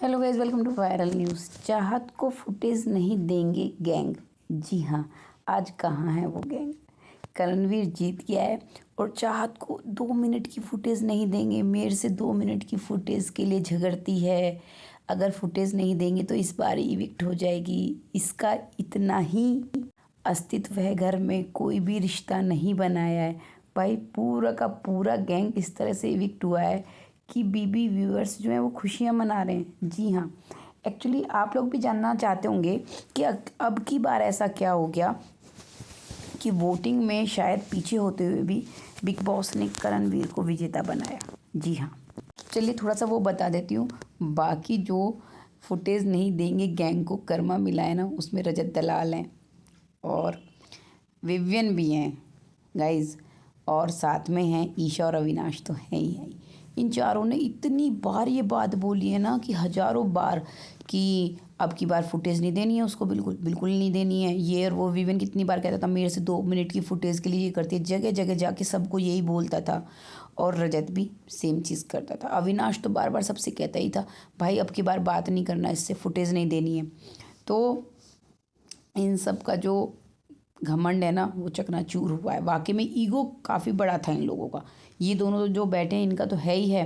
Hello guys, welcome to viral news. Chahat को footage नहीं देंगे गैंग। जी हाँ, आज कहाँ है वो गैंग। करणवीर जीत गया है और चाहत को 2 मिनट की फुटेज नहीं देंगे। मेरे से 2 मिनट की फुटेज के लिए झगड़ती है। अगर फुटेज नहीं देंगे तो इस बार इविक्ट हो जाएगी। इसका इतना ही अस्तित्व है, घर में कोई भी रिश्ता नहीं बनाया है। भाई पूरा का पूरा गैंग इस तरह से इविक्ट हुआ है कि बीबी व्यूअर्स जो हैं वो खुशियां मना रहे हैं। जी हाँ, एक्चुअली आप लोग भी जानना चाहते होंगे कि अब की बार ऐसा क्या हो गया कि वोटिंग में शायद पीछे होते हुए भी बिग बॉस ने करणवीर को विजेता बनाया। जी हाँ, चलिए थोड़ा सा वो बता देती हूँ। बाकी जो फुटेज नहीं देंगे गैंग को कर्मा मिला है ना, उसमें रजत दलाल हैं और विवियन भी हैं गाइज, और साथ में हैं ईशा और अविनाश तो हैं ही हैं। इन चारों ने इतनी बार ये बात बोली है ना कि हज़ारों बार कि अब की बार फुटेज नहीं देनी है उसको, बिल्कुल बिल्कुल नहीं देनी है। ये और वो विवियन कितनी बार कहता था मेरे से 2 मिनट की फुटेज के लिए ये करती है, जगह जगह जाके सबको यही बोलता था। और रजत भी सेम चीज़ करता था। अविनाश तो बार बार सबसे कहता ही था भाई अब की बार बात नहीं करना, इससे फुटेज नहीं देनी है। तो इन सब का जो घमंड है ना वो चकनाचूर हुआ है। वाकई में ईगो काफ़ी बड़ा था इन लोगों का। ये दोनों जो बैठे हैं इनका तो है ही है।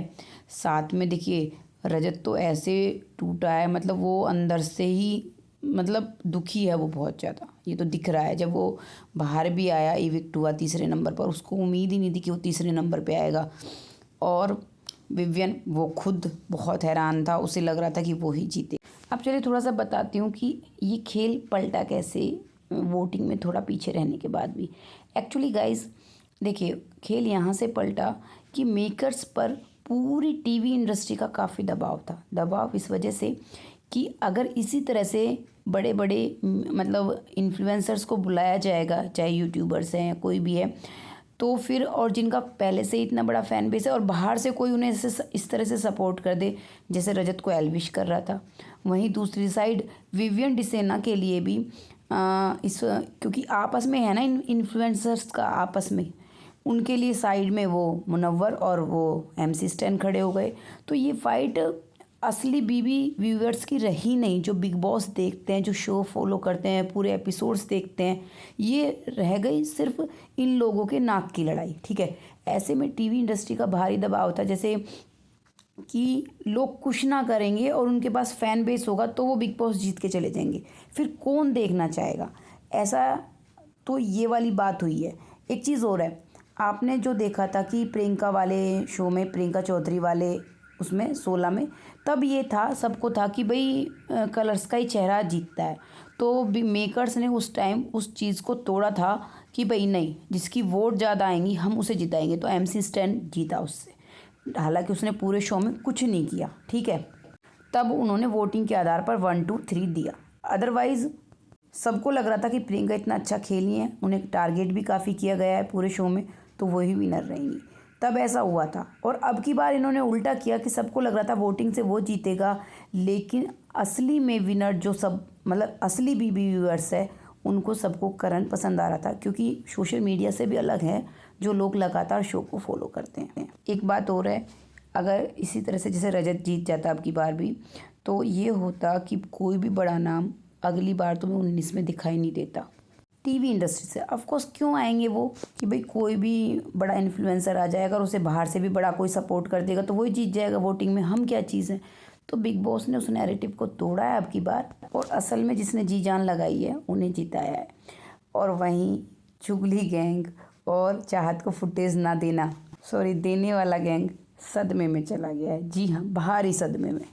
साथ में देखिए रजत तो ऐसे टूटा है, मतलब वो अंदर से ही मतलब दुखी है वो बहुत ज़्यादा। ये तो दिख रहा है, जब वो बाहर भी आया इविक्ट हुआ तीसरे नंबर पर, उसको उम्मीद ही नहीं थी कि वो तीसरे नंबर पे आएगा। और विवियन वो खुद बहुत हैरान था, उसे लग रहा था कि वो ही जीते। अब चलिए थोड़ा सा बताती हूँ कि ये खेल पलटा कैसे वोटिंग में थोड़ा पीछे रहने के बाद भी। एक्चुअली गाइस देखिए, खेल यहाँ से पलटा कि मेकर्स पर पूरी टीवी इंडस्ट्री का काफ़ी दबाव था। दबाव इस वजह से कि अगर इसी तरह से बड़े बड़े मतलब इन्फ्लुएंसर्स को बुलाया जाएगा, चाहे यूट्यूबर्स हैं या कोई भी है, तो फिर और जिनका पहले से इतना बड़ा फैन बेस है और बाहर से कोई उन्हें इस तरह से सपोर्ट कर दे जैसे रजत को एल्विश कर रहा था। वहीं दूसरी साइड विवियन डिसेना के लिए भी क्योंकि आपस में है ना इन्फ्लुएंसर्स का आपस में, उनके लिए साइड में वो मुनव्वर और वो MC स्टैन खड़े हो गए। तो ये फाइट असली बीबी व्यूअर्स की रही नहीं, जो बिग बॉस देखते हैं, जो शो फॉलो करते हैं, पूरे एपिसोड्स देखते हैं, ये रह गई सिर्फ इन लोगों के नाक की लड़ाई। ठीक है, ऐसे में टीवी इंडस्ट्री का भारी दबाव था जैसे कि लोग कुछ ना करेंगे और उनके पास फैन बेस होगा तो वो बिग बॉस जीत के चले जाएंगे, फिर कौन देखना चाहेगा ऐसा। तो ये वाली बात हुई है। एक चीज़ और है, आपने जो देखा था कि प्रियंका वाले शो में, प्रियंका चौधरी वाले उसमें 16 में, तब ये था सबको था कि भाई कलर्स का ही चेहरा जीतता है। तो मेकर्स ने उस टाइम उस चीज़ को तोड़ा था कि भाई नहीं, जिसकी वोट ज़्यादा आएंगी हम उसे जिताएंगे। तो MC स्टैन जीता उससे, हालांकि उसने पूरे शो में कुछ नहीं किया। ठीक है, तब उन्होंने वोटिंग के आधार पर 1 2 3 दिया। अदरवाइज सबको लग रहा था कि प्रियंका इतना अच्छा खेली है, उन्हें टारगेट भी काफ़ी किया गया है पूरे शो में, तो वही विनर रहेंगी। तब ऐसा हुआ था। और अब की बार इन्होंने उल्टा किया कि सबको लग रहा था वोटिंग से वो जीतेगा, लेकिन असली में विनर जो सब मतलब असली बीबी व्यूअर्स है उनको सबको करण पसंद आ रहा था, क्योंकि सोशल मीडिया से भी अलग है जो लोग लगातार शो को फॉलो करते हैं। एक बात और है, अगर इसी तरह से जैसे रजत जीत जाता अब की बार भी, तो ये होता कि कोई भी बड़ा नाम अगली बार तुम्हें 19 में दिखाई नहीं देता टीवी इंडस्ट्री से। ऑफ कोर्स क्यों आएंगे वो कि भाई कोई भी बड़ा इन्फ्लुएंसर आ जाएगा और उसे बाहर से भी बड़ा कोई सपोर्ट कर देगा तो वही जीत जाएगा वोटिंग में, हम क्या चीज़ है। तो बिग बॉस ने उस नैरेटिव को तोड़ा है अब की बार, और असल में जिसने जी जान लगाई है उन्हें जिताया है। और वहीं चुगली गैंग और चाहत को फुटेज ना देना, सॉरी देने वाला गैंग सदमे में चला गया है। जी हाँ, भारी सदमे में।